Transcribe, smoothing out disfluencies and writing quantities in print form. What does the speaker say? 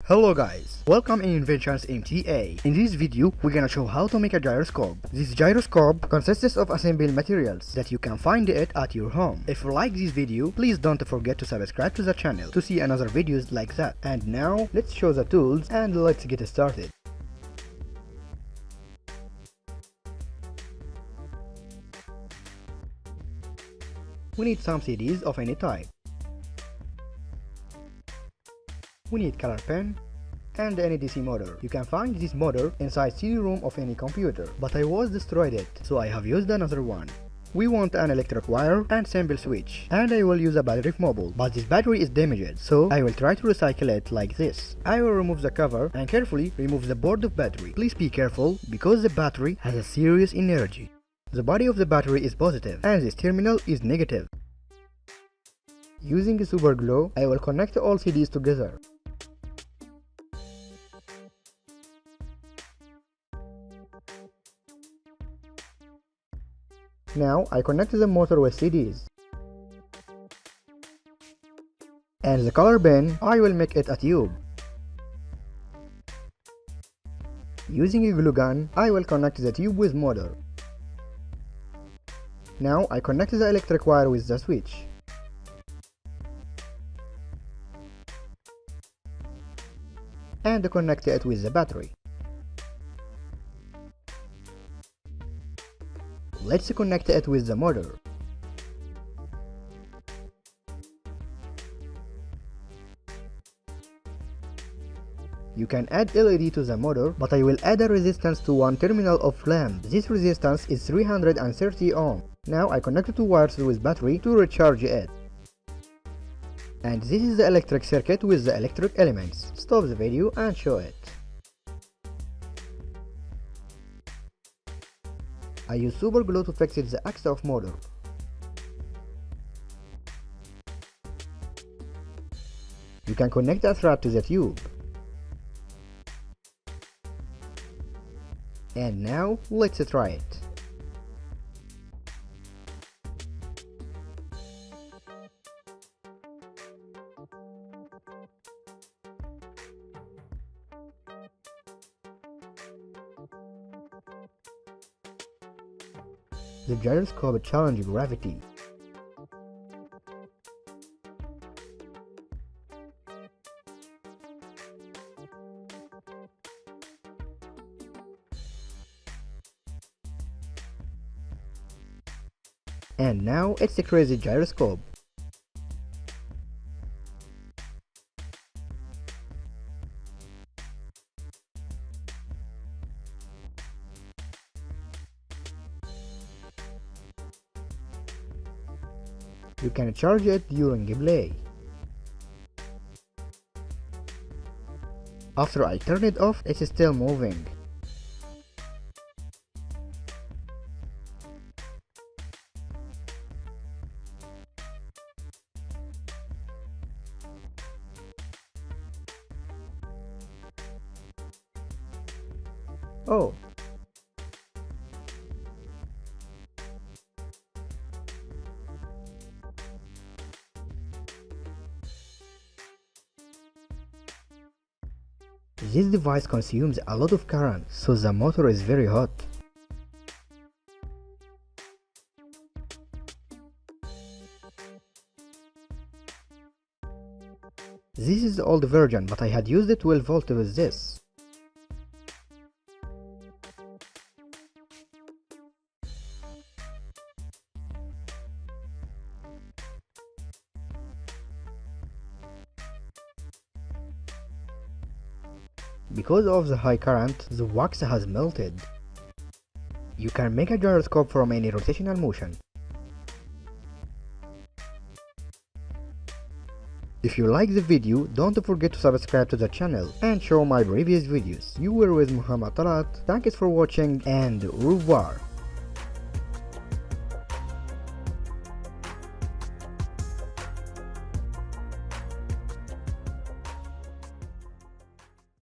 Hello guys, welcome in INVENTIONS M.T.A. In this video, we're gonna show how to make a gyroscope. This gyroscope consists of assembled materials that you can find it at your home. If you like this video, please don't forget to subscribe to the channel to see another videos like that. And now, let's show the tools and let's get started. We need some CDs of any type. We need color pen and any DC motor. You can find this motor inside CD-ROM of any computer, but I was destroyed it, so I have used another one. We want an electric wire and simple switch, and I will use a battery mobile, but this battery is damaged, so I will try to recycle it like this. I will remove the cover and carefully remove the board of battery. Please be careful, because the battery has a serious energy. The body of the battery is positive, and this terminal is negative. Using a super glue, I will connect all CDs together. Now I connect the motor with CDs. And the color bin, I will make it a tube. Using a glue gun, I will connect the tube with motor. Now I connect the electric wire with the switch. And connect it with the battery. Let's connect it with the motor. You can add LED to the motor, but I will add a resistance to one terminal of lamp. This resistance is 330 ohm. Now I connect two wires with battery to recharge it. And this is the electric circuit with the electric elements. Stop the video and show it. I use super glue to fix the axis of motor. You can connect a thread to the tube. And now let's try it. The gyroscope challenges gravity. And now it's a crazy gyroscope. You can charge it during play. After I turn it off, it's still moving. Oh. This device consumes a lot of current, so the motor is very hot. This is the old version, but I had used the 12 volt with this. Because of the high current, the wax has melted. You can make a gyroscope from any rotational motion. If you like the video, don't forget to subscribe to the channel and show my previous videos. You were with Mohamed Talaat. Thanks for watching and au revoir.